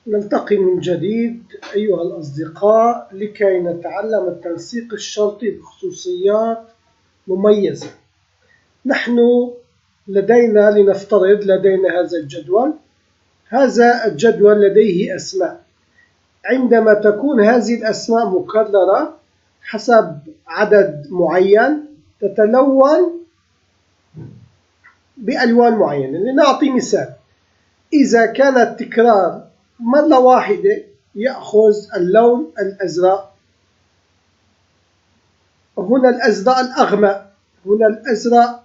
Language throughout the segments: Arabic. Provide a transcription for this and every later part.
نلتقي من جديد أيها الأصدقاء لكي نتعلم التنسيق الشرطي بخصوصيات مميزة. نحن لنفترض لدينا هذا الجدول. هذا الجدول لديه أسماء. عندما تكون هذه الأسماء مكررة حسب عدد معين تتلون بألوان معينة. لنعطي مثال، إذا كان التكرار مرة واحدة يأخذ اللون الأزرق، هنا الأزرق الأغمق، هنا الأزرق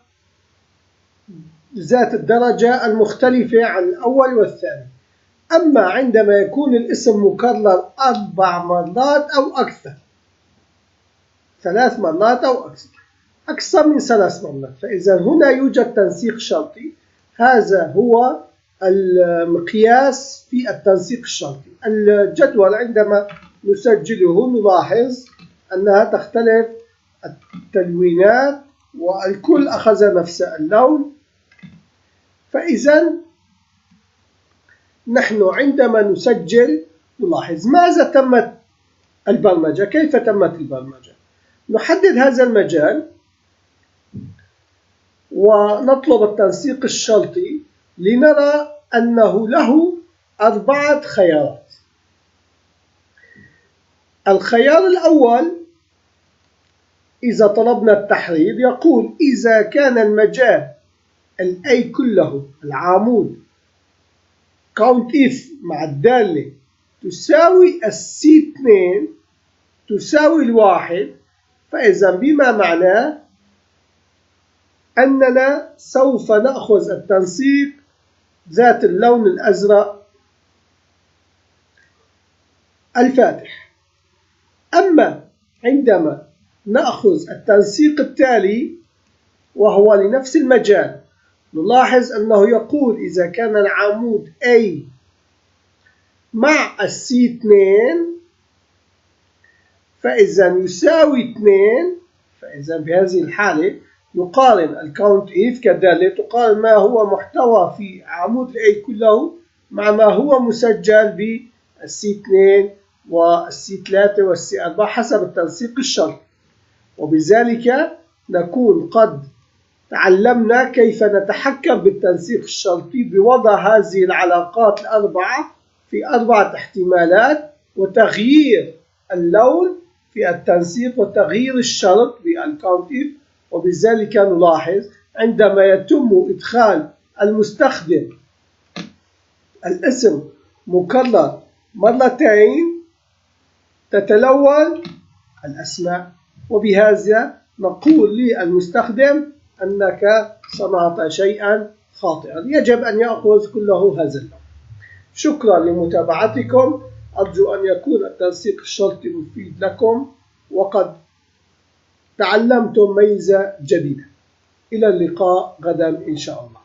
ذات الدرجة المختلفة عن الأول والثاني. أما عندما يكون الاسم مكرر 4 مرات أو أكثر، 3 مرات أو أكثر من 3 مرات، فإذا هنا يوجد تنسيق شرطي. هذا هو المقياس في التنسيق الشرطي. الجدول عندما نسجله نلاحظ أنها تختلف التلوينات والكل أخذ نفس اللون. فإذا نحن عندما نسجل نلاحظ ماذا تمت البرمجة، كيف تمت البرمجة. نحدد هذا المجال ونطلب التنسيق الشرطي لنرى أنه له 4 خيارات. الخيار الأول إذا طلبنا التحرير يقول إذا كان المجال الأي كله العمود count if مع الدالة تساوي C2 تساوي 1، فإذا بما معناه أننا سوف نأخذ التنسيق ذات اللون الأزرق الفاتح. أما عندما نأخذ التنسيق التالي وهو لنفس المجال نلاحظ أنه يقول إذا كان العمود A مع C2 فإذا يساوي 2، فإذا بهذه الحالة نقارن الكاونت إف كدالة تقارن ما هو محتوى في عمود A كله مع ما هو مسجل بالC2 والC3 والC4 حسب التنسيق الشرطي. وبذلك نكون قد تعلمنا كيف نتحكم بالتنسيق الشرطي بوضع هذه العلاقات ال4 في 4 احتمالات وتغيير اللون في التنسيق وتغيير الشرط بالكاونت إف. وبذلك نلاحظ عندما يتم إدخال المستخدم الاسم مكرر مرتين تتلون الأسماء، وبهذا نقول للمستخدم أنك صنعت شيئا خاطئا يجب أن يأخذ كله هذا اللون. شكرا لمتابعتكم، أرجو أن يكون التنسيق الشرطي مفيد لكم وقد تعلمتم ميزة جديدة. إلى اللقاء غدا إن شاء الله.